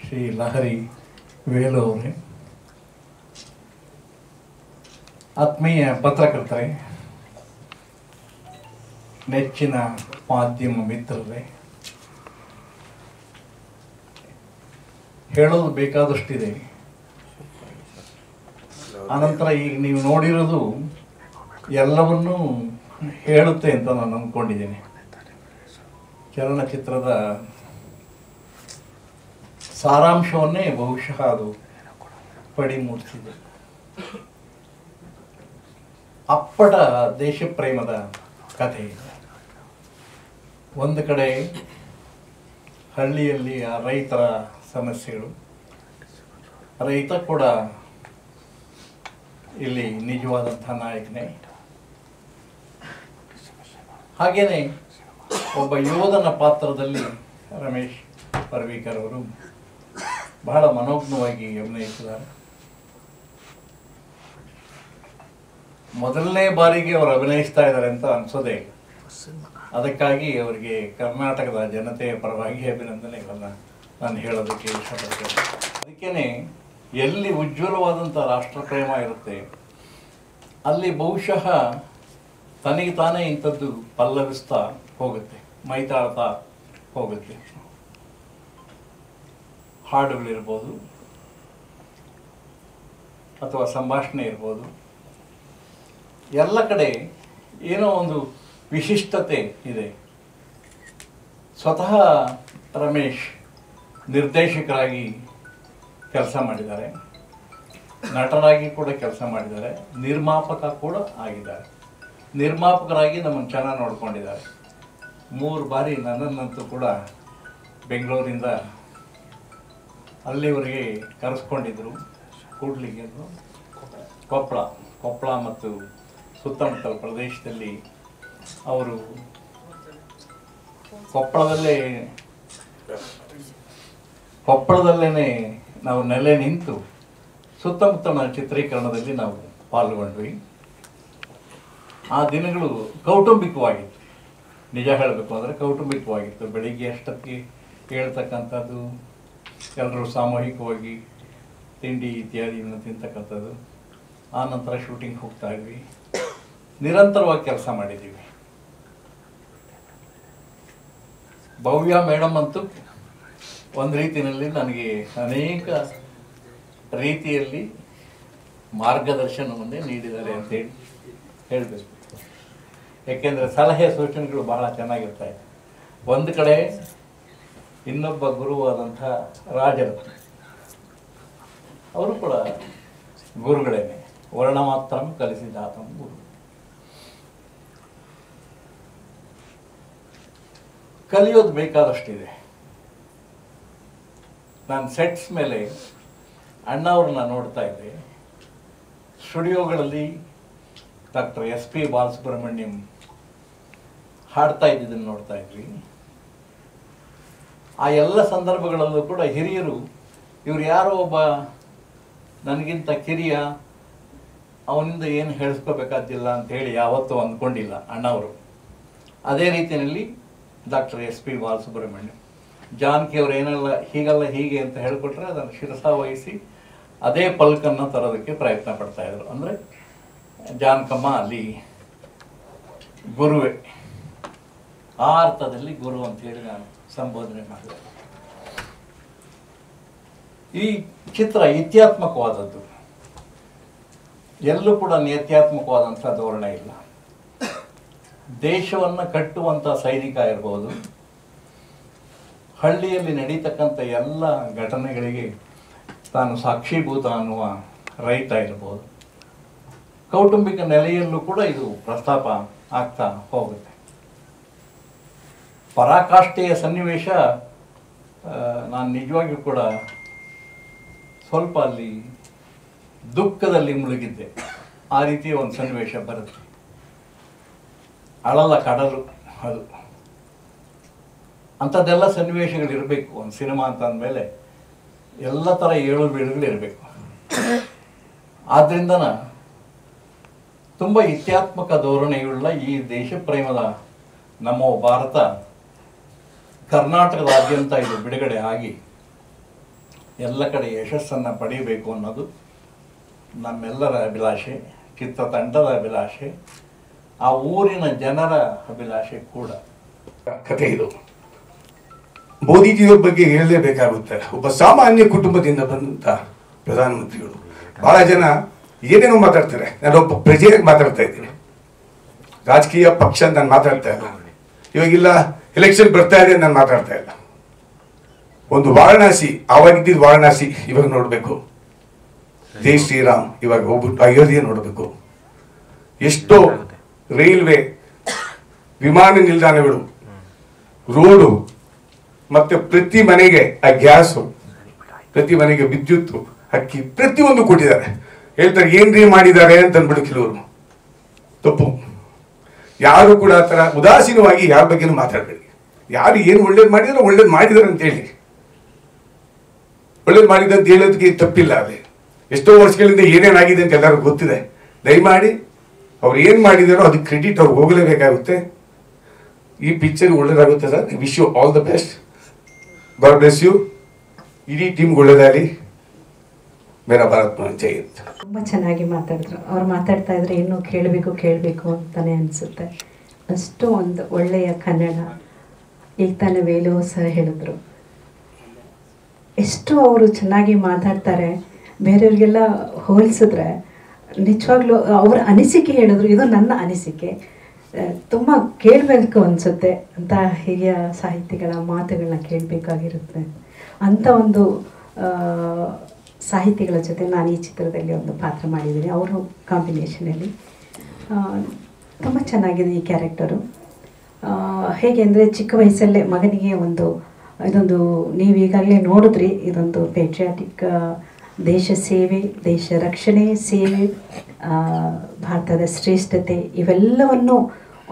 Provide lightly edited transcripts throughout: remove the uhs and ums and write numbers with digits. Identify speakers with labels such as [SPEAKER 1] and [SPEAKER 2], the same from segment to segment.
[SPEAKER 1] ಶ್ರೀ ಲಹರಿ ವೇಲು ಅವರೇ, ಆತ್ಮೀಯ ಪತ್ರಕರ್ತರೇ, ನೆಚ್ಚಿನ ಮಾಧ್ಯಮ ಮಿತ್ರರೇ, ಹೇಳೋದು ಬೇಕಾದಷ್ಟಿದೆ. ಆನಂತರ ಈಗ ನೀವು ನೋಡಿರೋದು ಎಲ್ಲವನ್ನೂ ಹೇಳುತ್ತೆ ಅಂತ ನಾನು ಅಂದ್ಕೊಂಡಿದ್ದೀನಿ. ಚಲನಚಿತ್ರದ ಸಾರಾಂಶವನ್ನೇ ಬಹುಶಃ ಅದು ಪಡಿಮೂಡಿಸಿದೆ. ಅಪ್ಪಟ ದೇಶಪ್ರೇಮದ ಕಥೆ ಇದೆ. ಒಂದು ಕಡೆ ಹಳ್ಳಿಯಲ್ಲಿ ಆ ರೈತರ ಸಮಸ್ಯೆಗಳು, ರೈತ ಕೂಡ ಇಲ್ಲಿ ನಿಜವಾದಂಥ ನಾಯಕನೇ. ಹಾಗೇನೆ ಒಬ್ಬ ಯೋಧನ ಪಾತ್ರದಲ್ಲಿ ರಮೇಶ್ ಪರ್ವಿಕರ್ ಅವರು ಬಹಳ ಮನೋಜ್ಞವಾಗಿ ಅಭಿನಯಿಸಿದ್ದಾರೆ. ಮೊದಲನೇ ಬಾರಿಗೆ ಅವರು ಅಭಿನಯಿಸ್ತಾ ಇದ್ದಾರೆ ಅಂತ ಅನ್ಸೋದೇ. ಅದಕ್ಕಾಗಿ ಅವರಿಗೆ ಕರ್ನಾಟಕದ ಜನತೆಯ ಪರವಾಗಿ ಅಭಿನಂದನೆಗಳನ್ನು ನಾನು ಹೇಳೋದಕ್ಕೆ ಇಷ್ಟಪಡ್ತೇನೆ. ಅದಕ್ಕೇನೆ ಎಲ್ಲಿ ಉಜ್ವಲವಾದಂಥ ರಾಷ್ಟ್ರಪ್ರೇಮ ಇರುತ್ತೆ ಅಲ್ಲಿ ಬಹುಶಃ ತನಗೆ ತಾನೇ ಇಂಥದ್ದು ಪಲ್ಲವಿಸ್ತಾ ಹೋಗುತ್ತೆ, ಮೈತಾಳ್ತಾ ಹೋಗುತ್ತೆ. ಹಾಡುಗಳಿರ್ಬೋದು ಅಥವಾ ಸಂಭಾಷಣೆ ಇರ್ಬೋದು, ಎಲ್ಲ ಕಡೆ ಏನೋ ಒಂದು ವಿಶಿಷ್ಟತೆ ಇದೆ. ಸ್ವತಃ ರಮೇಶ್ ನಿರ್ದೇಶಕರಾಗಿ ಕೆಲಸ ಮಾಡಿದ್ದಾರೆ, ನಟರಾಗಿ ಕೂಡ ಕೆಲಸ ಮಾಡಿದ್ದಾರೆ, ನಿರ್ಮಾಪಕ ಕೂಡ ಆಗಿದ್ದಾರೆ. ನಿರ್ಮಾಪಕರಾಗಿ ನಮ್ಮನ್ನು ಚೆನ್ನಾಗಿ ನೋಡ್ಕೊಂಡಿದ್ದಾರೆ. 3 ಬಾರಿ ನನ್ನನ್ನಂತೂ ಕೂಡ ಬೆಂಗಳೂರಿಂದ ಅಲ್ಲಿವರೆಗೆ ಕರೆಸ್ಕೊಂಡಿದ್ರು. ಕೂಡ್ಲಿಗೆ ಕೊಪ್ಪಳ ಮತ್ತು ಸುತ್ತಮುತ್ತಲ ಪ್ರದೇಶದಲ್ಲಿ ಅವರು ಕೊಪ್ಪಳದಲ್ಲೇ ನಾವು ನೆಲೆ ನಿಂತು ಸುತ್ತಮುತ್ತಲ ಚಿತ್ರೀಕರಣದಲ್ಲಿ ನಾವು ಪಾಲ್ಗೊಂಡ್ವಿ. ಆ ದಿನಗಳು ಕೌಟುಂಬಿಕವಾಗಿತ್ತು. ನಿಜ ಹೇಳಬೇಕು ಅಂದರೆ ಕೌಟುಂಬಿಕವಾಗಿತ್ತು. ಬೆಳಿಗ್ಗೆ ಅಷ್ಟೊತ್ತಿಗೆ ಹೇಳ್ತಕ್ಕಂಥದ್ದು, ಎಲ್ಲರೂ ಸಾಮೂಹಿಕವಾಗಿ ತಿಂಡಿ ಇತ್ಯಾದಿಯನ್ನು ತಿಂತಕ್ಕಂಥದ್ದು. ಆ ನಂತರ ಶೂಟಿಂಗ್ ಹೋಗ್ತಾ ಇದ್ವಿ, ನಿರಂತರವಾಗಿ ಕೆಲಸ ಮಾಡಿದ್ದೀವಿ. ಭವ್ಯ ಮೇಡಮ್ ಅಂತೂ ಒಂದು ರೀತಿಯಲ್ಲಿ ನನಗೆ ಅನೇಕ ರೀತಿಯಲ್ಲಿ ಮಾರ್ಗದರ್ಶನವನ್ನೇ ನೀಡಿದ್ದಾರೆ ಅಂತೇಳಿ ಹೇಳಬೇಕು. ಯಾಕೆಂದರೆ ಸಲಹೆ ಸೂಚನೆಗಳು ಬಹಳ ಚೆನ್ನಾಗಿರ್ತಾಯಿದೆ. ಒಂದು ಕಡೆ ಇನ್ನೊಬ್ಬ ಗುರುವಾದಂಥ ರಾಜರತ್ನ ಅವರು ಕೂಡ ಗುರುಗಳೇನೆ. ವರ್ಣ ಮಾತ್ರ ಕಲಿಸಿದಾತಂ ಗುರು. ಕಲಿಯೋದು ಬೇಕಾದಷ್ಟಿದೆ. ನಾನು ಸೆಟ್ಸ್ ಮೇಲೆ ಅಣ್ಣವ್ರನ್ನ ನೋಡ್ತಾ ಇದ್ದೆ. ಸ್ಟುಡಿಯೋಗಳಲ್ಲಿ ಡಾಕ್ಟರ್ SP ಬಾಲಸುಬ್ರಹ್ಮಣ್ಯಂ ಹಾಡ್ತಾ ಇದ್ದಿದ್ದನ್ನು ನೋಡ್ತಾ ಇದ್ವಿ. ಆ ಎಲ್ಲ ಸಂದರ್ಭಗಳಲ್ಲೂ ಕೂಡ ಹಿರಿಯರು, ಇವ್ರು ಯಾರೋ ಒಬ್ಬ ನನಗಿಂತ ಕಿರಿಯ, ಅವನಿಂದ ಏನು ಹೇಳಿಸ್ಕೋಬೇಕಾದಿಲ್ಲ ಅಂಥೇಳಿ ಯಾವತ್ತೂ ಅಂದ್ಕೊಂಡಿಲ್ಲ ಅಣ್ಣವರು. ಅದೇ ರೀತಿಯಲ್ಲಿ ಡಾಕ್ಟರ್ SP ಬಾಲಸುಬ್ರಹ್ಮಣ್ಯಂ, ಜಾನಕಿ ಅವರು ಏನೆಲ್ಲ ಹೀಗಲ್ಲ ಹೀಗೆ ಅಂತ ಹೇಳಿಕೊಟ್ರೆ ಅದನ್ನು ಶಿರಸಾವಹಿಸಿ ಅದೇ ಪಲ್ಕನ್ನು ತರೋದಕ್ಕೆ ಪ್ರಯತ್ನ ಪಡ್ತಾಯಿದ್ರು. ಅಂದರೆ ಜಾನಕಮ್ಮ ಅಲ್ಲಿ ಗುರುವೇ, ಆ ಅರ್ಥದಲ್ಲಿ ಗುರು ಅಂತೇಳಿ ನಾನು ಸಂಬೋಧನೆ ಮಾಡಿದೆ. ಈ ಚಿತ್ರ ಇತ್ಯಾತ್ಮಕವಾದದ್ದು, ಎಲ್ಲೂ ಕೂಡ ನಿತ್ಯಾತ್ಮಕವಾದಂಥ ಧೋರಣೆ ಇಲ್ಲ. ದೇಶವನ್ನು ಕಟ್ಟುವಂಥ ಸೈನಿಕ ಇರ್ಬೋದು, ಹಳ್ಳಿಯಲ್ಲಿ ನಡೀತಕ್ಕಂಥ ಎಲ್ಲ ಘಟನೆಗಳಿಗೆ ತಾನು ಸಾಕ್ಷೀಭೂತ ಅನ್ನುವ ರೈತ ಇರ್ಬೋದು, ಕೌಟುಂಬಿಕ ನೆಲೆಯಲ್ಲೂ ಕೂಡ ಇದು ಪ್ರಸ್ತಾಪ ಆಗ್ತಾ ಹೋಗುತ್ತೆ. ಪರಾಕಾಷ್ಠೆಯ ಸನ್ನಿವೇಶ ನಾನು ನಿಜವಾಗಿಯೂ ಕೂಡ ಸ್ವಲ್ಪ ಅಲ್ಲಿ ದುಃಖದಲ್ಲಿ ಮುಳುಗಿದ್ದೆ. ಆ ರೀತಿಯ ಒಂದು ಸನ್ನಿವೇಶ ಬರುತ್ತೆ. ಅಳಲ ಕಡಲು ಅದು. ಅಂಥದ್ದೆಲ್ಲ ಸನ್ನಿವೇಶಗಳಿರಬೇಕು ಒಂದು ಸಿನಿಮಾ ಅಂತ ಅಂದಮೇಲೆ. ಎಲ್ಲ ಥರ ಏಳು ಬೀಳುಗಳಿರಬೇಕು. ಆದ್ದರಿಂದ ತುಂಬ ಇತ್ಯಾತ್ಮಕ ಧೋರಣೆಯುಳ್ಳ ಈ ದೇಶಪ್ರೇಮದ ನಮೋ ಭಾರತ ಕರ್ನಾಟಕದಾದ್ಯಂತ ಇದು ಬಿಡುಗಡೆ ಆಗಿ ಎಲ್ಲ ಕಡೆ ಯಶಸ್ಸನ್ನು ಪಡೆಯಬೇಕು ಅನ್ನೋದು ನಮ್ಮೆಲ್ಲರ ಅಭಿಲಾಷೆ, ಚಿತ್ರತಂಡದ ಅಭಿಲಾಷೆ, ಆ ಊರಿನ ಜನರ ಅಭಿಲಾಷೆ ಕೂಡ.
[SPEAKER 2] ಕಥೆ ಇದು. ಮೋದಿಜಿಯವ್ರ ಬಗ್ಗೆ ಹೇಳಲೇಬೇಕಾಗುತ್ತೆ. ಒಬ್ಬ ಸಾಮಾನ್ಯ ಕುಟುಂಬದಿಂದ ಬಂದಂಥ ಪ್ರಧಾನಮಂತ್ರಿಗಳು. ಬಹಳ ಜನ ಏನೇನೋ ಮಾತಾಡ್ತಾರೆ. ನಾನೊಬ್ಬ ಪ್ರಜೆಯಾಗಿ ಮಾತಾಡ್ತಾ ಇದ್ದೀನಿ, ರಾಜಕೀಯ ಪಕ್ಷ ನಾನು ಮಾತಾಡ್ತಾ ಇಲ್ಲ. ಇವಾಗಿಲ್ಲ ಎಲೆಕ್ಷನ್ ಬರ್ತಾ ಇದೆ ನಾನು ಮಾತಾಡ್ತಾ ಇಲ್ಲ. ಒಂದು ವಾರಣಾಸಿ, ಆವಾಗಿದ್ದ ವಾರಣಾಸಿ ಇವಾಗ ನೋಡಬೇಕು. ಜೈ ಶ್ರೀರಾಮ್ ಇವಾಗ ಹೋಗ್ಬಿಟ್ಟು ಅಯೋಧ್ಯೆ ನೋಡಬೇಕು. ಎಷ್ಟೋ ರೈಲ್ವೆ, ವಿಮಾನ ನಿಲ್ದಾಣಗಳು, ರೋಡು, ಮತ್ತೆ ಪ್ರತಿ ಮನೆಗೆ ಆ ಗ್ಯಾಸು, ಪ್ರತಿ ಮನೆಗೆ ವಿದ್ಯುತ್, ಅಕ್ಕಿ, ಪ್ರತಿಯೊಂದು ಕೊಟ್ಟಿದ್ದಾರೆ. ಹೇಳ್ತಾರೆ ಏನ್ರಿ ಮಾಡಿದ್ದಾರೆ ಅಂತ ಅಂದ್ಬಿಡು ಕೆಲವರು. ತಪ್ಪು. ಯಾರು ಕೂಡ ಆ ಥರ ಉದಾಸೀನವಾಗಿ ಯಾರ ಬಗ್ಗೆನೂ ಮಾತಾಡಬೇಡಿ. ಯಾರು ಏನು ಒಳ್ಳೇದು ಮಾಡಿದಾರೆ ಅಂತ ಹೇಳಿ. ಒಳ್ಳೇದು ಮಾಡಿದೆ ಅಂತ ಹೇಳೋದಕ್ಕೆ ತಪ್ಪಿಲ್ಲ. ಅಲ್ಲಿ ಎಷ್ಟೋ ವರ್ಷಗಳಿಂದ ಏನೇನಾಗಿದೆ ಅಂತ ಎಲ್ಲರಿಗೂ ಗೊತ್ತಿದೆ. ದಯಮಾಡಿ ಅವ್ರು ಏನು ಮಾಡಿದಾರೋ ಅದಕ್ಕೆ ಕ್ರೆಡಿಟ್ ಅವ್ರಿಗೆ ಹೋಗಲೇಬೇಕಾಗುತ್ತೆ. ಈ ಪಿಕ್ಚರ್ ಒಳ್ಳೇದಾಗುತ್ತೆ sir. Wish you all the best. God bless you. ಇಡೀ ಟೀಮ್ಗೆ ಒಳ್ಳೇದಾಗಲಿ. ಮೇರಾ ಭಾರತ್ ಮಾತಾ ಜೈ ಹಿಂದ್.
[SPEAKER 3] ತುಂಬ ಚೆನ್ನಾಗಿ ಮಾತಾಡಿದ್ರು. ಅವ್ರು ಮಾತಾಡ್ತಾ ಇದ್ರೆ ಇನ್ನೂ ಕೇಳಬೇಕು ಅಂತಾನೆ ಅನಿಸುತ್ತೆ. ಅಷ್ಟು ಒಂದು ಒಳ್ಳೆಯ ಕನ್ನಡ. ಈಗ ತಾನೇ ವೇಲು ಸರ್ ಹೇಳಿದ್ರು, ಎಷ್ಟು ಅವರು ಚೆನ್ನಾಗಿ ಮಾತಾಡ್ತಾರೆ. ಬೇರೆಯವ್ರಿಗೆಲ್ಲ ಹೋಲಿಸಿದ್ರೆ ನಿಜವಾಗ್ಲೂ ಅವರ ಅನಿಸಿಕೆ ಹೇಳಿದ್ರು. ಇದು ನನ್ನ ಅನಿಸಿಕೆ. ತುಂಬ ಕೇಳಬೇಕು ಅನಿಸುತ್ತೆ ಅಂತ ಹಿರಿಯ ಸಾಹಿತಿಗಳ ಮಾತುಗಳನ್ನ ಕೇಳಬೇಕಾಗಿರುತ್ತೆ. ಅಂಥ ಒಂದು ಸಾಹಿತಿಗಳ ಜೊತೆ ನಾನು ಈ ಚಿತ್ರದಲ್ಲಿ ಒಂದು ಪಾತ್ರ ಮಾಡಿದ್ದೀನಿ. ಅವರು ಕಾಂಬಿನೇಷನಲ್ಲಿ ತುಂಬ ಚೆನ್ನಾಗಿದೆ ಈ ಕ್ಯಾರೆಕ್ಟರು. ಹೇಗೆ ಅಂದರೆ ಚಿಕ್ಕ ವಯಸ್ಸಲ್ಲೇ ಮಗನಿಗೆ ಇದೊಂದು ನೀವು ಈಗಾಗಲೇ ನೋಡಿದ್ರಿ, ಇದೊಂದು ಪೇಟ್ರಿಯಾಟಿಕ್ ದೇಶ ಸೇವೆ, ದೇಶ ರಕ್ಷಣೆ, ಸೇವೆ, ಭಾರತದ ಶ್ರೇಷ್ಠತೆ ಇವೆಲ್ಲವನ್ನು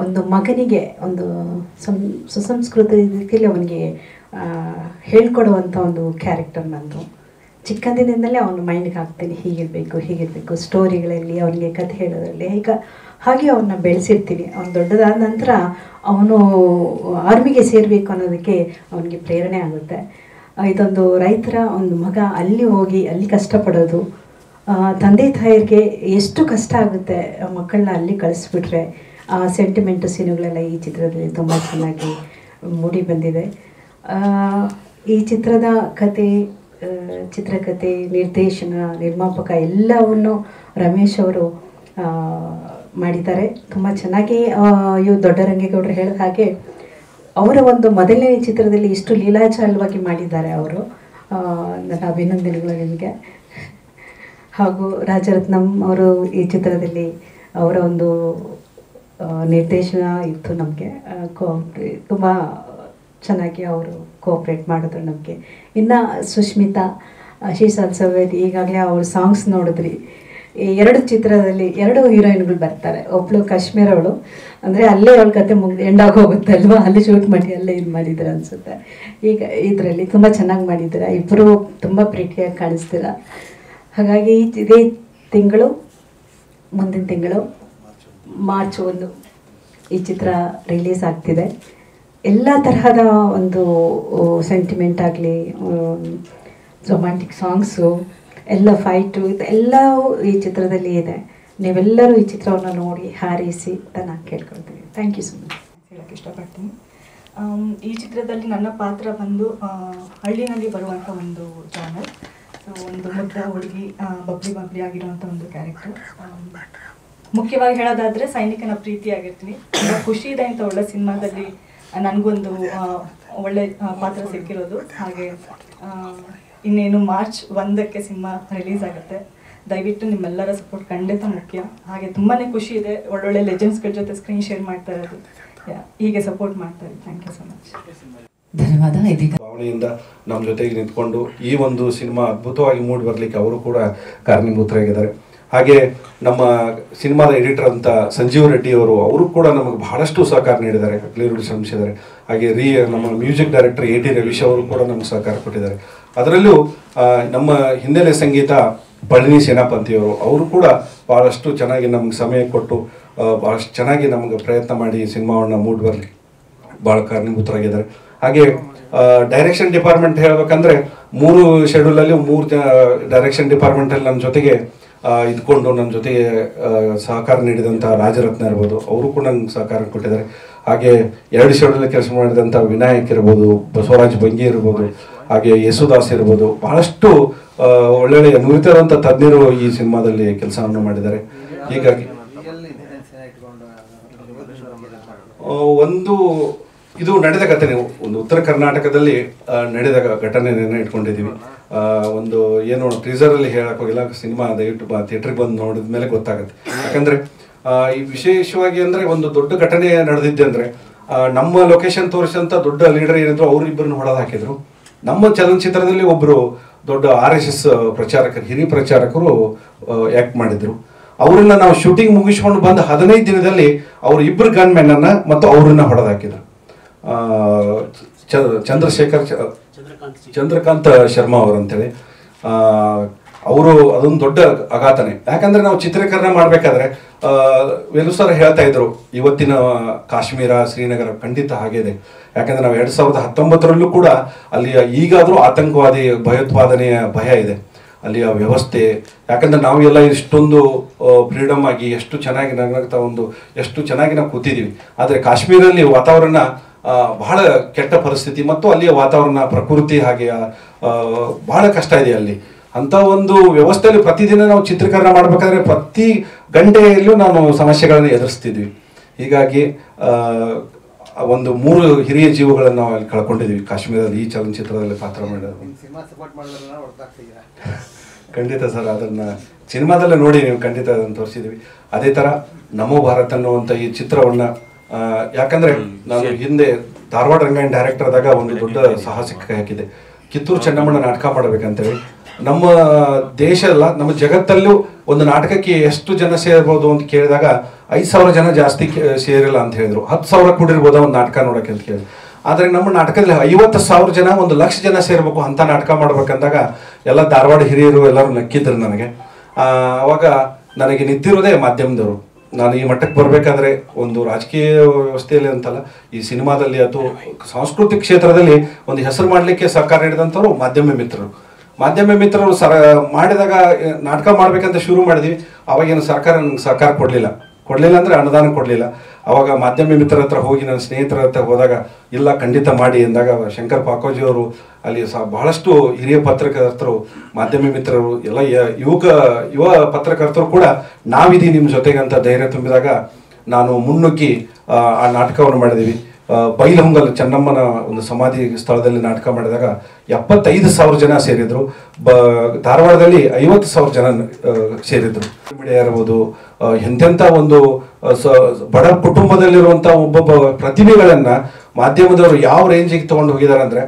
[SPEAKER 3] ಒಂದು ಮಗನಿಗೆ ಒಂದು ಸುಸಂಸ್ಕೃತ ರೀತಿಯಲ್ಲಿ ಅವನಿಗೆ ಹೇಳ್ಕೊಡುವಂಥ ಒಂದು ಕ್ಯಾರೆಕ್ಟರ್ ನಂದು. ಚಿಕ್ಕಂದಿನಿಂದಲೇ ಅವನು ಮೈಂಡ್ಗೆ ಹಾಕ್ತೀನಿ, ಹೀಗಿರಬೇಕು ಸ್ಟೋರಿಗಳಲ್ಲಿ, ಅವನಿಗೆ ಕಥೆ ಹೇಳೋದ್ರಲ್ಲಿ ಹಾಗೆ ಅವನ್ನ ಬೆಳೆಸಿರ್ತೀನಿ. ಅವನು ದೊಡ್ಡದಾದ ನಂತರ ಅವನು ಆರ್ಮಿಗೆ ಸೇರಬೇಕು ಅನ್ನೋದಕ್ಕೆ ಅವನಿಗೆ ಪ್ರೇರಣೆ ಆಗುತ್ತೆ. ಇದೊಂದು ರೈತರ ಒಂದು ಮಗ ಅಲ್ಲಿ ಹೋಗಿ ಅಲ್ಲಿ ಕಷ್ಟಪಡೋದು, ತಂದೆ ತಾಯಿಗೆ ಎಷ್ಟು ಕಷ್ಟ ಆಗುತ್ತೆ ಮಕ್ಕಳನ್ನ ಅಲ್ಲಿ ಕಳಿಸ್ಬಿಟ್ರೆ, ಆ ಸೆಂಟಿಮೆಂಟು ಸೀನುಗಳೆಲ್ಲ ಈ ಚಿತ್ರದಲ್ಲಿ ತುಂಬ ಚೆನ್ನಾಗಿ ಮೂಡಿ ಬಂದಿದೆ. ಈ ಚಿತ್ರದ ಚಿತ್ರಕಥೆ, ನಿರ್ದೇಶನ, ನಿರ್ಮಾಪಕ ಎಲ್ಲವನ್ನು ರಮೇಶ್ ಅವರು ಮಾಡಿದ್ದಾರೆ. ತುಂಬ ಚೆನ್ನಾಗಿ ದೊಡ್ಡರಂಗೇಗೌಡರು ಹೇಳಿದ ಹಾಗೆ ಅವರ ಒಂದು ಮೊದಲನೇ ಚಿತ್ರದಲ್ಲಿ ಇಷ್ಟು ಲೀಲಾಚಾಲವಾಗಿ ಮಾಡಿದ್ದಾರೆ ಅವರು. ನನ್ನ ಅಭಿನಂದನೆಗಳು ನಿಮಗೆ. ಹಾಗೂ ರಾಜರತ್ನಂ ಅವರು ಈ ಚಿತ್ರದಲ್ಲಿ ಅವರ ಒಂದು ನಿರ್ದೇಶನ ಇತ್ತು ನಮಗೆ. ತುಂಬ ಚೆನ್ನಾಗಿ ಅವರು ಕೋಆಪ್ರೇಟ್ ಮಾಡಿದ್ರು ನಮಗೆ. ಇನ್ನು ಸುಷ್ಮಿತಾ, ಶೀಸ್ ಆಲ್ಸೋ ಈಗಾಗಲೇ ಅವ್ರ ಸಾಂಗ್ಸ್ ನೋಡಿದ್ರಿ. ಈ 2 ಚಿತ್ರದಲ್ಲಿ 2 ಹೀರೋಯಿನ್ಗಳು ಬರ್ತಾರೆ. ಒಬ್ಬಳು ಕಾಶ್ಮೀರ ಅವಳು, ಅಂದರೆ ಅಲ್ಲೇ ಅವಳ ಕತೆ ಎಂಡಾಗಿ ಹೋಗುತ್ತೆ ಅಲ್ವಾ, ಅಲ್ಲಿ ಶೂಟ್ ಮಾಡಿ ಅಲ್ಲೇ ಇದು ಮಾಡಿದ್ರು ಅನಿಸುತ್ತೆ. ಈಗ ಇದರಲ್ಲಿ ತುಂಬ ಚೆನ್ನಾಗಿ ಮಾಡಿದ್ದೀರಾ, ಇಬ್ಬರು ತುಂಬ ಪ್ರೀತಿಯಾಗಿ ಕಾಣಿಸ್ತೀರ. ಹಾಗಾಗಿ ಇದೇ ತಿಂಗಳು, ಮುಂದಿನ ತಿಂಗಳು ಮಾರ್ಚ್ 1 ಈ ಚಿತ್ರ ರಿಲೀಸ್ ಆಗ್ತಿದೆ. ಎಲ್ಲ ತರಹದ ಒಂದು ಸೆಂಟಿಮೆಂಟ್ ಆಗಲಿ, ರೊಮ್ಯಾಂಟಿಕ್ ಸಾಂಗ್ಸು, ಎಲ್ಲ ಫೈಟು, ಇದೆಲ್ಲವೂ ಈ ಚಿತ್ರದಲ್ಲಿ ಇದೆ. ನೀವೆಲ್ಲರೂ ಈ ಚಿತ್ರವನ್ನು ನೋಡಿ ಹಾರೈಸಿ ಅಂತ ನಾನು ಕೇಳ್ಕೊಳ್ತೀನಿ. Thank you so much.
[SPEAKER 4] ಹೇಳೋಕ್ಕೆ ಇಷ್ಟಪಡ್ತೀನಿ. ಈ ಚಿತ್ರದಲ್ಲಿ ನನ್ನ ಪಾತ್ರ ಬಂದು ಹಳ್ಳಿನಲ್ಲಿ ಬರುವಂಥ ಒಂದು ಚಾನಲ್, ಒಂದು ಮುದ್ದ ಹುಡುಗಿ, ಬಬ್ಲಿ ಆಗಿರುವಂಥ ಒಂದು ಕ್ಯಾರೆಕ್ಟರ್. ಮುಖ್ಯವಾಗಿ ಹೇಳೋದಾದರೆ ಸೈನಿಕನ ಪ್ರೀತಿಯಾಗಿರ್ತೀನಿ. ತುಂಬ ಖುಷಿ ಇದೆ ಇಂಥ ಒಳ್ಳೆ ಸಿನಿಮಾದಲ್ಲಿ ನನಗೊಂದು ಒಳ್ಳೆ ಪಾತ್ರ ಸಿಕ್ಕಿರೋದು. ಹಾಗೆ ಇನ್ನೇನು ಮಾರ್ಚ್ 1ಕ್ಕೆ ಸಿನಿಮಾ ರಿಲೀಸ್ ಆಗುತ್ತೆ. ದಯವಿಟ್ಟು ನಿಮ್ಮೆಲ್ಲರ ಸಪೋರ್ಟ್ ಖಂಡಿತ ಮುಖ್ಯ. ಹಾಗೆ ತುಂಬಾ ಖುಷಿ ಇದೆ ಒಳ್ಳೊಳ್ಳೆ ಲೆಜೆಂಡ್ಸ್ಗಳ ಜೊತೆ ಸ್ಕ್ರೀನ್ ಶೇರ್ ಮಾಡ್ತಾ ಇರೋದು. ಹೀಗೆ ಸಪೋರ್ಟ್ ಮಾಡ್ತಾರೆ. Thank you so much.
[SPEAKER 3] ಧನ್ಯವಾದ.
[SPEAKER 5] ಭಾವನೆಯಿಂದ ನಮ್ಮ ಜೊತೆಗೆ ನಿಂತ್ಕೊಂಡು ಈ ಒಂದು ಸಿನಿಮಾ ಅದ್ಭುತವಾಗಿ ಮೂಡಿ ಬರಲಿಕ್ಕೆ ಅವರು ಕೂಡ ಕಾರಣೀಭೂತರಾಗಿದ್ದಾರೆ. ಹಾಗೆ ನಮ್ಮ ಸಿನಿಮಾದ ಎಡಿಟರ್ ಅಂತ ಸಂಜೀವ್ ರೆಡ್ಡಿ ಅವರು ಕೂಡ ನಮಗೆ ಬಹಳಷ್ಟು ಸಹಕಾರ ನೀಡಿದ್ದಾರೆ, ಕ್ಲಿಯರ್ ಶ್ರಮಿಸಿದ್ದಾರೆ. ಹಾಗೆ ನಮ್ಮ music director A T Ravish ಅವರು ಕೂಡ ನಮಗೆ ಸಹಕಾರ ಕೊಟ್ಟಿದ್ದಾರೆ. ಅದರಲ್ಲೂ ನಮ್ಮ ಹಿನ್ನೆಲೆ ಸಂಗೀತ ಪಳನಿ ಸೇನಾಪತಿಯವರು ಅವರು ಕೂಡ ಭಾಳಷ್ಟು ಚೆನ್ನಾಗಿ ನಮ್ಗೆ ಸಮಯ ಕೊಟ್ಟು ಭಾಳಷ್ಟು ಚೆನ್ನಾಗಿ ನಮಗೆ ಪ್ರಯತ್ನ ಮಾಡಿ ಸಿನಿಮಾವನ್ನು ಮೂಡಿ ಬರಲಿ ಭಾಳ ಕಾರಣೀಭೂತರಾಗಿದ್ದಾರೆ. ಹಾಗೆ ಡೈರೆಕ್ಷನ್ ಡಿಪಾರ್ಟ್ಮೆಂಟ್ ಹೇಳಬೇಕಂದ್ರೆ 3 ಶೆಡ್ಯೂಲಲ್ಲಿ 3 ಡೈರೆಕ್ಷನ್ ಡಿಪಾರ್ಟ್ಮೆಂಟಲ್ಲಿ ನನ್ನ ಜೊತೆಗೆ ಇದ್ಕೊಂಡು ನನ್ನ ಜೊತೆಗೆ ಸಹಕಾರ ನೀಡಿದಂಥ ರಾಜರತ್ನ ಇರ್ಬೋದು, ಅವರು ಕೂಡ ನಂಗೆ ಸಹಕಾರ ಕೊಟ್ಟಿದ್ದಾರೆ. ಹಾಗೆ 2 ಶೆಡ್ಯೂಲ್ ಕೆಲಸ ಮಾಡಿದಂಥ ವಿನಾಯಕ್ ಇರ್ಬೋದು, ಬಸವರಾಜ್ ಬಂಗಿ ಇರ್ಬೋದು, ಹಾಗೆ ಯೇಸುದಾಸ್ ಇರ್ಬೋದು, ಬಹಳಷ್ಟು ಒಳ್ಳೊಳ್ಳೆ ನುರಿತರಂಥ ತಜ್ಞರು ಈ ಸಿನಿಮಾದಲ್ಲಿ ಕೆಲಸವನ್ನು ಮಾಡಿದ್ದಾರೆ. ಹೀಗಾಗಿ ಇದು ನಡೆದ ಘಟನೆ, ಒಂದು ಉತ್ತರ ಕರ್ನಾಟಕದಲ್ಲಿ ನಡೆದ ಘಟನೆಯನ್ನು ಇಟ್ಕೊಂಡಿದ್ದೀವಿ. ಒಂದು ಏನು ಟೀಸರಲ್ಲಿ ಹೇಳಕ್ ಹೋಗಿಲ್ಲ, ಸಿನಿಮಾ ದಯವಿಟ್ಟು ಥಿಯೇಟ್ರಿಗೆ ಬಂದು ನೋಡಿದ ಮೇಲೆ ಗೊತ್ತಾಗುತ್ತೆ. ಯಾಕಂದ್ರೆ ಈ ವಿಶೇಷವಾಗಿ ಅಂದ್ರೆ ಒಂದು ದೊಡ್ಡ ಘಟನೆ ನಡೆದಿದ್ದೆ ಅಂದ್ರೆ ನಮ್ಮ ಲೊಕೇಶನ್ ತೋರಿಸಿದಂತ ದೊಡ್ಡ ಲೀಡರ್ ಏನಿದ್ರು ಅವ್ರು ಇಬ್ಬರನ್ನ ಹೊಡೆದು ಹಾಕಿದ್ರು. ನಮ್ಮ ಚಲನಚಿತ್ರದಲ್ಲಿ ಒಬ್ರು ದೊಡ್ಡ RSS ಪ್ರಚಾರಕರು, ಹಿರಿಯ ಪ್ರಚಾರಕರು ಆಕ್ಟ್ ಮಾಡಿದ್ರು. ಅವರನ್ನ ನಾವು ಶೂಟಿಂಗ್ ಮುಗಿಸ್ಕೊಂಡು ಬಂದ 15 ದಿನದಲ್ಲಿ ಅವ್ರ ಇಬ್ಬರು ಗನ್ಮೆನ್ ಅನ್ನ ಮತ್ತು ಅವರನ್ನ ಹೊಡೆದು ಹಾಕಿದ್ರು. ಚಂದ್ರಕಾಂತ್ ಶರ್ಮಾ ಅವರು ಅಂತೇಳಿ ಅವರು ಅದೊಂದು ದೊಡ್ಡ ಆಘಾತನೆ. ಯಾಕಂದ್ರೆ ನಾವು ಚಿತ್ರೀಕರಣ ಮಾಡ್ಬೇಕಾದ್ರೆ ವೇಲು ಸರ್ ಹೇಳ್ತಾ ಇದ್ರು, ಇವತ್ತಿನ ಕಾಶ್ಮೀರ ಶ್ರೀನಗರ ಖಂಡಿತ ಹಾಗೆ ಇದೆ. ಯಾಕಂದ್ರೆ ನಾವು 2019ರಲ್ಲೂ ಕೂಡ ಅಲ್ಲಿ ಈಗಾದ್ರೂ ಆತಂಕವಾದಿ ಭಯೋತ್ಪಾದನೆಯ ಭಯ ಇದೆ, ಅಲ್ಲಿಯ ವ್ಯವಸ್ಥೆ. ಯಾಕಂದ್ರೆ ನಾವೆಲ್ಲ ಇಷ್ಟೊಂದು ಫ್ರೀಡಮ್ ಆಗಿ ಎಷ್ಟು ಚೆನ್ನಾಗಿ ಎಷ್ಟು ಚೆನ್ನಾಗಿ ನಾವು ಕೂತಿದ್ದೀವಿ. ಆದರೆ ಕಾಶ್ಮೀರಲ್ಲಿ ವಾತಾವರಣ ಬಹಳ ಕೆಟ್ಟ ಪರಿಸ್ಥಿತಿ ಮತ್ತು ಅಲ್ಲಿಯ ವಾತಾವರಣ ಪ್ರಕೃತಿ ಹಾಗೆ ಬಹಳ ಕಷ್ಟ ಇದೆ ಅಲ್ಲಿ. ಅಂತ ಒಂದು ವ್ಯವಸ್ಥೆಯಲ್ಲಿ ಪ್ರತಿದಿನ ನಾವು ಚಿತ್ರೀಕರಣ ಮಾಡ್ಬೇಕಾದ್ರೆ ಪ್ರತಿ ಗಂಟೆಯಲ್ಲೂ ನಾನು ಸಮಸ್ಯೆಗಳನ್ನು ಎದುರಿಸ್ತಿದ್ವಿ. ಹೀಗಾಗಿ ಒಂದು 3 ಹಿರಿಯ ಜೀವಗಳನ್ನು ನಾವು ಅಲ್ಲಿ ಕಳ್ಕೊಂಡಿದ್ವಿ ಕಾಶ್ಮೀರದಲ್ಲಿ ಈ ಚಲನಚಿತ್ರದಲ್ಲಿ ಪಾತ್ರ ಮಾಡೋದು. ಖಂಡಿತ ಸರ್, ಅದನ್ನ ಸಿನಿಮಾದಲ್ಲೇ ನೋಡಿ ನೀವು ಖಂಡಿತ ಅದನ್ನು ತೋರಿಸಿದ್ವಿ. ಅದೇ ತರ ನಮೋ ಭಾರತ್ ಅನ್ನುವಂಥ ಈ ಚಿತ್ರವನ್ನ ಯಾಕಂದ್ರೆ ನಾನು ಹಿಂದೆ ಧಾರವಾಡ ರಂಗಾಯಣ ಡೈರೆಕ್ಟರ್ ಆದಾಗ ಒಂದು ದೊಡ್ಡ ಸಾಹಸಕ್ಕೆ ಹಾಕಿದೆ, ಕಿತ್ತೂರು ಚೆನ್ನಮ್ಮನ ನಾಟಕ ಮಾಡ್ಬೇಕಂತೇಳಿ. ನಮ್ಮ ದೇಶ ಅಲ್ಲ, ನಮ್ಮ ಜಗತ್ತಲ್ಲೂ ಒಂದು ನಾಟಕಕ್ಕೆ ಎಷ್ಟು ಜನ ಸೇರ್ಬೋದು ಅಂತ ಕೇಳಿದಾಗ 5,000 ಜನ ಜಾಸ್ತಿ ಸೇರಿಲ್ಲ ಅಂತ ಹೇಳಿದ್ರು. 10,000 ಕೂಡಿರ್ಬೋದ ಒಂದು ನಾಟಕ ನೋಡಕ್ಕೆ ಅಂತ ಕೇಳಿದ್ರು. ಆದರೆ ನಮ್ಮ ನಾಟಕದಲ್ಲಿ 50,000 ಜನ, 1,00,000 ಜನ ಸೇರ್ಬೇಕು ಅಂತ ನಾಟಕ ಮಾಡ್ಬೇಕಂದಾಗ ಎಲ್ಲ ಧಾರವಾಡ ಹಿರಿಯರು ಎಲ್ಲರೂ ನಕ್ಕಿದ್ರು ನನಗೆ. ಅವಾಗ ನನಗೆ ನಿಂತಿರೋದೇ ಮಾಧ್ಯಮದವರು. ನಾನು ಈ ಮಟ್ಟಕ್ಕೆ ಬರಬೇಕಾದ್ರೆ ಒಂದು ರಾಜಕೀಯ ವ್ಯವಸ್ಥೆಯಲ್ಲಿ ಅಂತಲ್ಲ, ಈ ಸಿನಿಮಾದಲ್ಲಿ ಅಥವಾ ಸಾಂಸ್ಕೃತಿಕ ಕ್ಷೇತ್ರದಲ್ಲಿ ಒಂದು ಹೆಸರು ಮಾಡಲಿಕ್ಕೆ ಸಹಕಾರ ನೀಡಿದಂಥವ್ರು ಮಾಧ್ಯಮ ಮಿತ್ರರು. ಮಾಧ್ಯಮ ಮಿತ್ರರು ಮಾಡಿದಾಗ ನಾಟಕ ಮಾಡ್ಬೇಕಂತ ಶುರು ಮಾಡಿದ್ವಿ. ಅವಾಗೇನು ಸರ್ಕಾರ ನನಗೆ ಸಹಕಾರ ಕೊಡಲಿಲ್ಲ ಅಂದರೆ ಅನುದಾನ ಕೊಡಲಿಲ್ಲ. ಅವಾಗ ಮಾಧ್ಯಮ ಮಿತ್ರರ ಹತ್ರ ಹೋಗಿ ನನ್ನ ಸ್ನೇಹಿತರ ಹತ್ರ ಹೋದಾಗ ಇಲ್ಲ ಖಂಡಿತ ಮಾಡಿ ಎಂದಾಗ ಶಂಕರ್ ಪಾಕೋಜಿ ಅವರು ಅಲ್ಲಿ ಬಹಳಷ್ಟು ಹಿರಿಯ ಪತ್ರಕರ್ತರು, ಮಾಧ್ಯಮ ಮಿತ್ರರು, ಎಲ್ಲ ಯುವ ಪತ್ರಕರ್ತರು ಕೂಡ ನಾವಿದೀವಿ ನಿಮ್ಮ ಜೊತೆಗೆ ಅಂತ ಧೈರ್ಯ ತುಂಬಿದಾಗ ನಾನು ಮುನ್ನುಗ್ಗಿ ಆ ನಾಟಕವನ್ನು ಮಾಡಿದ್ದೀವಿ. ಬೈಲಹೊಂಗಲ್ ಚೆನ್ನಮ್ಮನ ಒಂದು ಸಮಾಧಿ ಸ್ಥಳದಲ್ಲಿ ನಾಟಕ ಮಾಡಿದಾಗ 75,000 ಜನ ಸೇರಿದ್ರು. ಧಾರವಾಡದಲ್ಲಿ 50,000 ಜನ ಸೇರಿದ್ರು. ಮೀಡಿಯಾ ಇರ್ಬೋದು, ಎಂತೆಂಥ ಒಂದು ಬಡ ಕುಟುಂಬದಲ್ಲಿರುವಂಥ ಒಬ್ಬೊಬ್ಬ ಪ್ರತಿಭೆಗಳನ್ನ ಮಾಧ್ಯಮದವರು ಯಾವ ರೇಂಜಿಗೆ ತಗೊಂಡು ಹೋಗಿದ್ದಾರೆ ಅಂದ್ರೆ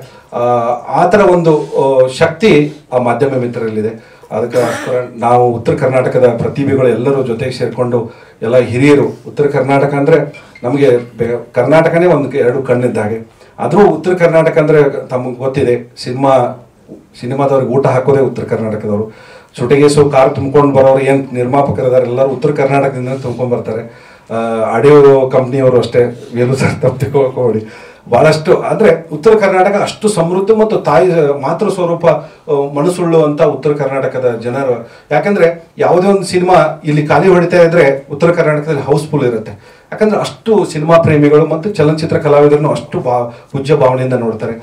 [SPEAKER 5] ಆ ಥರ ಒಂದು ಶಕ್ತಿ ಆ ಮಾಧ್ಯಮ ಮಿತ್ರರಲ್ಲಿದೆ. ಅದಕ್ಕೋಸ್ಕರ ನಾವು ಉತ್ತರ ಕರ್ನಾಟಕದ ಪ್ರತಿಭೆಗಳು ಎಲ್ಲರೂ ಜೊತೆಗೆ ಸೇರಿಕೊಂಡು ಎಲ್ಲ ಹಿರಿಯರು, ಉತ್ತರ ಕರ್ನಾಟಕ ಅಂದರೆ ನಮಗೆ ಕರ್ನಾಟಕನೇ ಒಂದು 2 ಕಣ್ಣಿದ್ದ ಹಾಗೆ. ಆದರೂ ಉತ್ತರ ಕರ್ನಾಟಕ ಅಂದರೆ ತಮಗೆ ಗೊತ್ತಿದೆ, ಸಿನಿಮಾದವ್ರಿಗೆ ಊಟ ಹಾಕೋದೇ ಉತ್ತರ ಕರ್ನಾಟಕದವರು. ಚುಟಗೇಸು ಕಾರ್ ತುಂಬ್ಕೊಂಡು ಬರೋರು ಏನು ನಿರ್ಮಾಪಕರಿದ್ದಾರೆ ಎಲ್ಲರೂ ಉತ್ತರ ಕರ್ನಾಟಕದಿಂದ ತುಂಬ್ಕೊಂಡು ಬರ್ತಾರೆ. ಆಡಿಯೋ ಕಂಪ್ನಿಯವರು ಅಷ್ಟೇ, ವೇಲು ಸರ್ ತಪ್ಪಿಕೊಳ್ಳಿ ಬಹಳಷ್ಟು. ಆದರೆ ಉತ್ತರ ಕರ್ನಾಟಕ ಅಷ್ಟು ಸಮೃದ್ಧ ಮತ್ತು ತಾಯಿ ಮಾತೃ ಸ್ವರೂಪ ಮನಸ್ಸುಳ್ಳು ಅಂತ ಉತ್ತರ ಕರ್ನಾಟಕದ ಜನರು. ಯಾಕಂದ್ರೆ ಯಾವುದೇ ಒಂದು ಸಿನಿಮಾ ಇಲ್ಲಿ ಖಾಲಿ ಹೊಡಿತಾ ಇದ್ರೆ ಉತ್ತರ ಕರ್ನಾಟಕದಲ್ಲಿ ಹೌಸ್ಫುಲ್ ಇರುತ್ತೆ. ಯಾಕಂದ್ರೆ ಅಷ್ಟು ಸಿನಿಮಾ ಪ್ರೇಮಿಗಳು ಮತ್ತು ಚಲನಚಿತ್ರ ಕಲಾವಿದರನ್ನು ಅಷ್ಟು ಪೂಜ್ಯ ಭಾವನೆಯಿಂದ ನೋಡ್ತಾರೆ.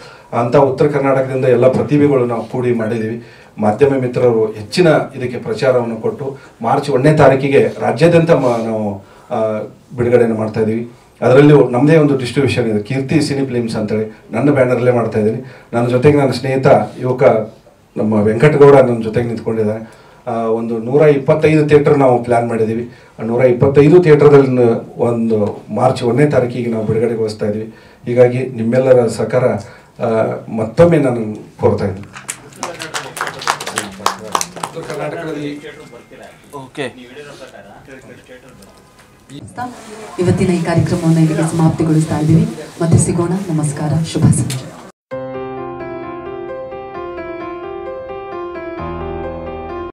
[SPEAKER 5] ಅಂತ ಉತ್ತರ ಕರ್ನಾಟಕದಿಂದ ಎಲ್ಲ ಪ್ರತಿಭೆಗಳು ನಾವು ಕೂಡಿ ಮಾಡಿದ್ದೀವಿ. ಮಾಧ್ಯಮ ಮಿತ್ರರು ಹೆಚ್ಚಿನ ಇದಕ್ಕೆ ಪ್ರಚಾರವನ್ನು ಕೊಟ್ಟು ಮಾರ್ಚ್ 1ನೇ ತಾರೀಕಿಗೆ ರಾಜ್ಯಾದ್ಯಂತ ನಾವು ಬಿಡುಗಡೆಯನ್ನು ಮಾಡ್ತಾ ಇದ್ದೀವಿ. ಅದರಲ್ಲೂ ನಮ್ಮದೇ ಒಂದು ಡಿಸ್ಟ್ರಿಬ್ಯೂಷನ್ ಇದೆ, ಕೀರ್ತಿ ಸಿನಿ ಫಿಲಿಮ್ಸ್ ಅಂತೇಳಿ ನನ್ನ ಬ್ಯಾನರಲ್ಲೇ ಮಾಡ್ತಾ ಇದ್ದೀನಿ. ನನ್ನ ಜೊತೆಗೆ ನನ್ನ ಸ್ನೇಹಿತ ಯುವಕ ನಮ್ಮ ವೆಂಕಟಗೌಡ ನನ್ನ ಜೊತೆಗೆ ನಿಂತ್ಕೊಂಡಿದ್ದಾರೆ. ಒಂದು 125 ಥಿಯೇಟರ್ ನಾವು ಪ್ಲ್ಯಾನ್ ಮಾಡಿದ್ದೀವಿ. 125 ಥಿಯೇಟರ್ದಲ್ಲಿ ಒಂದು ಮಾರ್ಚ್ 1ನೇ ತಾರೀಕಿಗೆ ನಾವು ಬಿಡುಗಡೆಗೊಳಿಸ್ತಾ ಇದ್ದೀವಿ. ಹೀಗಾಗಿ ನಿಮ್ಮೆಲ್ಲರ ಸಹಕಾರ ಮತ್ತೊಮ್ಮೆ ನಾನು ಕೋರ್ತಾ ಇದ್ದೀನಿ. ಕರ್ನಾಟಕದಲ್ಲಿ
[SPEAKER 6] ಇವತ್ತಿನ ಈ ಕಾರ್ಯಕ್ರಮವನ್ನು ಇಲ್ಲಿಗೆ ಸಮಾಪ್ತಿಗೊಳಿಸ್ತಾ ಇದ್ದೀವಿ. ಮತ್ತೆ ಸಿಗೋಣ. ನಮಸ್ಕಾರ, ಶುಭ ಸಂಜೆ.